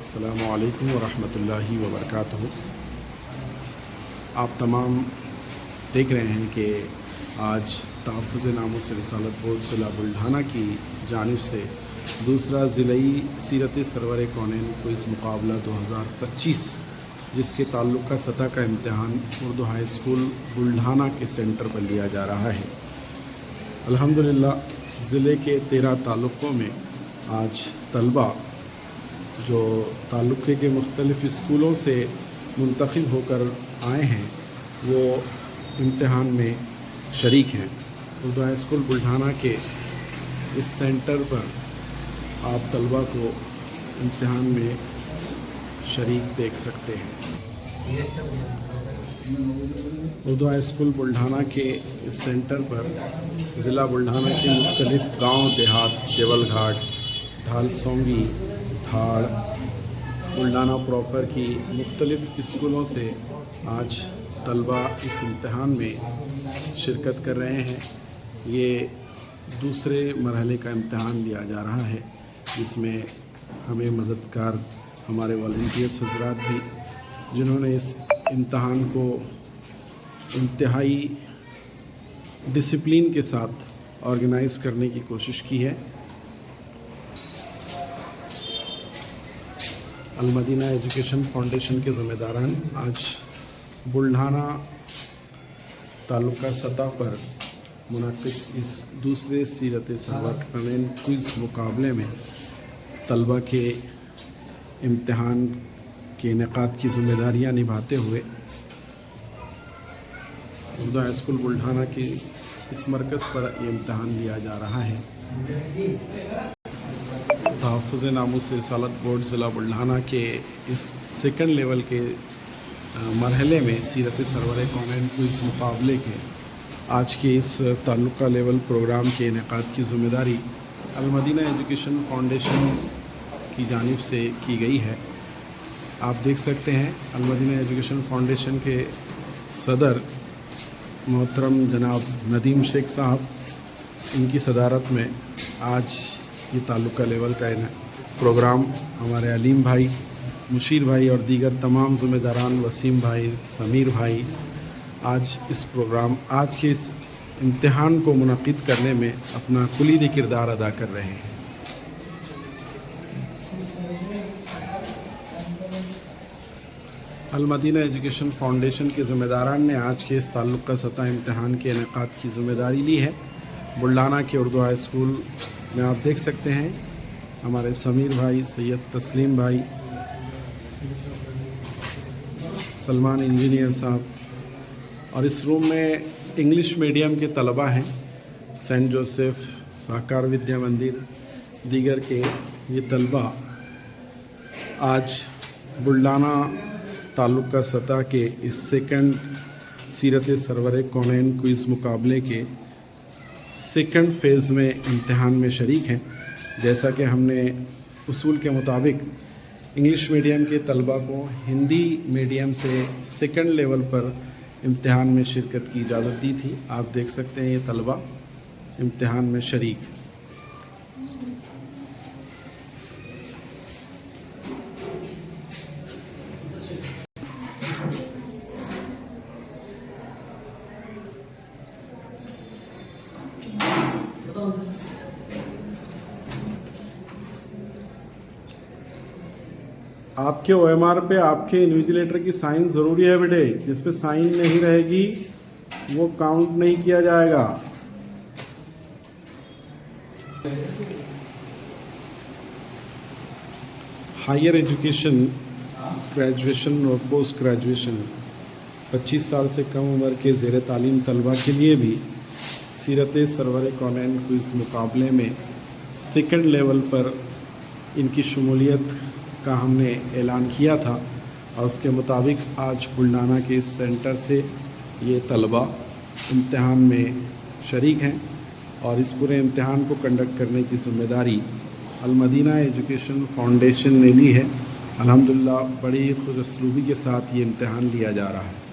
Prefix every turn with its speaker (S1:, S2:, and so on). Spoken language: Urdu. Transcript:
S1: السلام علیکم ورحمۃ اللہ وبرکاتہ۔ آپ تمام دیکھ رہے ہیں کہ آج تحفظ ناموس رسالت بورڈ ضلع بلڈھانہ کی جانب سے دوسرا ضلعی سیرت سرور کونین کوئز مقابلہ 2025 جس کے تعلقہ سطح کا امتحان اردو ہائی اسکول بلڈھانہ کے سینٹر پر لیا جا رہا ہے۔ الحمدللہ ضلع کے 13 تعلقوں میں آج طلبہ جو تعلقے کے مختلف اسکولوں سے منتخب ہو کر آئے ہیں وہ امتحان میں شریک ہیں۔ اردو ہائی اسکول بلڈھانہ کے اس سینٹر پر آپ طلبہ کو امتحان میں شریک دیکھ سکتے ہیں۔ اردو ہائی اسکول بلڈھانہ کے اس سینٹر پر ضلع بلڈھانہ کے مختلف گاؤں دیہات، دیول گھاٹ، ڈھال سونگی، دھاڑ، بلڈھانہ پراپر کی مختلف اسکولوں سے آج طلبہ اس امتحان میں شرکت کر رہے ہیں۔ یہ دوسرے مرحلے کا امتحان لیا جا رہا ہے جس میں ہمیں مددگار ہمارے والنٹیئرس حضرات بھی جنہوں نے اس امتحان کو انتہائی ڈسپلن کے ساتھ آرگنائز کرنے کی کوشش کی ہے۔ المدینہ ایجوکیشن فاؤنڈیشن کے ذمہ داران آج بلڈھانہ تعلقہ سطح پر منعقد اس دوسرے سیرت سرور کونین کوئز مقابلے میں طلبہ کے امتحان کے انعقاد کی ذمہ داریاں نبھاتے ہوئے اردو ہائی اسکول بلڈھانہ کے اس مرکز پر یہ امتحان لیا جا رہا ہے۔ تحفظ ناموس رسالت بورڈ ضلع بلڈھانہ کے اس سیکنڈ لیول کے مرحلے میں سیرت سرور کونین کوئز مقابلے کے آج کے اس تعلقہ لیول پروگرام کے انعقاد کی ذمہ داری المدینہ ایجوکیشن فاؤنڈیشن کی جانب سے کی گئی ہے۔ آپ دیکھ سکتے ہیں المدینہ ایجوکیشن فاؤنڈیشن کے صدر محترم جناب ندیم شیخ صاحب ان کی صدارت میں آج یہ تعلقہ لیول کا پروگرام ہمارے علیم بھائی، مشیر بھائی اور دیگر تمام ذمہ داران، وسیم بھائی، سمیر بھائی آج کے اس امتحان کو منعقد کرنے میں اپنا کلیدی کردار ادا کر رہے ہیں۔ المدینہ ایجوکیشن فاؤنڈیشن کے ذمہ داران نے آج کے اس تعلقہ سطح امتحان کے انعقاد کی ذمہ داری لی ہے۔ بلڈھانہ کے اردو ہائی اسکول میں آپ دیکھ سکتے ہیں ہمارے سمیر بھائی، سید تسلیم بھائی، سلمان انجینئر صاحب، اور اس روم میں انگلش میڈیم کے طلبہ ہیں، سینٹ جوسف، ساکار ودیا مندر، دیگر کے یہ طلبہ آج بلڈھانہ تعلقہ سطح کے اس سیکنڈ سیرت سرور کونین کوئز مقابلے کے سیکنڈ فیز میں امتحان میں شریک ہیں۔ جیسا کہ ہم نے اصول کے مطابق انگلش میڈیم کے طلبہ کو ہندی میڈیم سے سیکنڈ لیول پر امتحان میں شرکت کی اجازت دی تھی۔ آپ دیکھ سکتے ہیں یہ طلبہ امتحان میں شریک۔ آپ کے او ایم آر پہ آپ کے انویجیلیٹر کی سائن ضروری ہے بیٹے، جس پہ سائن نہیں رہے گی وہ کاؤنٹ نہیں کیا جائے گا۔ ہائر ایجوکیشن، گریجویشن اور پوسٹ گریجویشن 25 سال سے کم عمر کے زیر تعلیم طلبہ کے لیے بھی سیرت سرور کونین کوئز مقابلے میں سیکنڈ لیول پر ان کی شمولیت کا ہم نے اعلان کیا تھا، اور اس کے مطابق آج بلڈھانہ کے اس سینٹر سے یہ طلبہ امتحان میں شریک ہیں، اور اس پورے امتحان کو کنڈکٹ کرنے کی ذمہ داری المدینہ ایجوکیشن فاؤنڈیشن نے لی ہے۔ الحمدللہ بڑی خوش اسلوبی کے ساتھ یہ امتحان لیا جا رہا ہے۔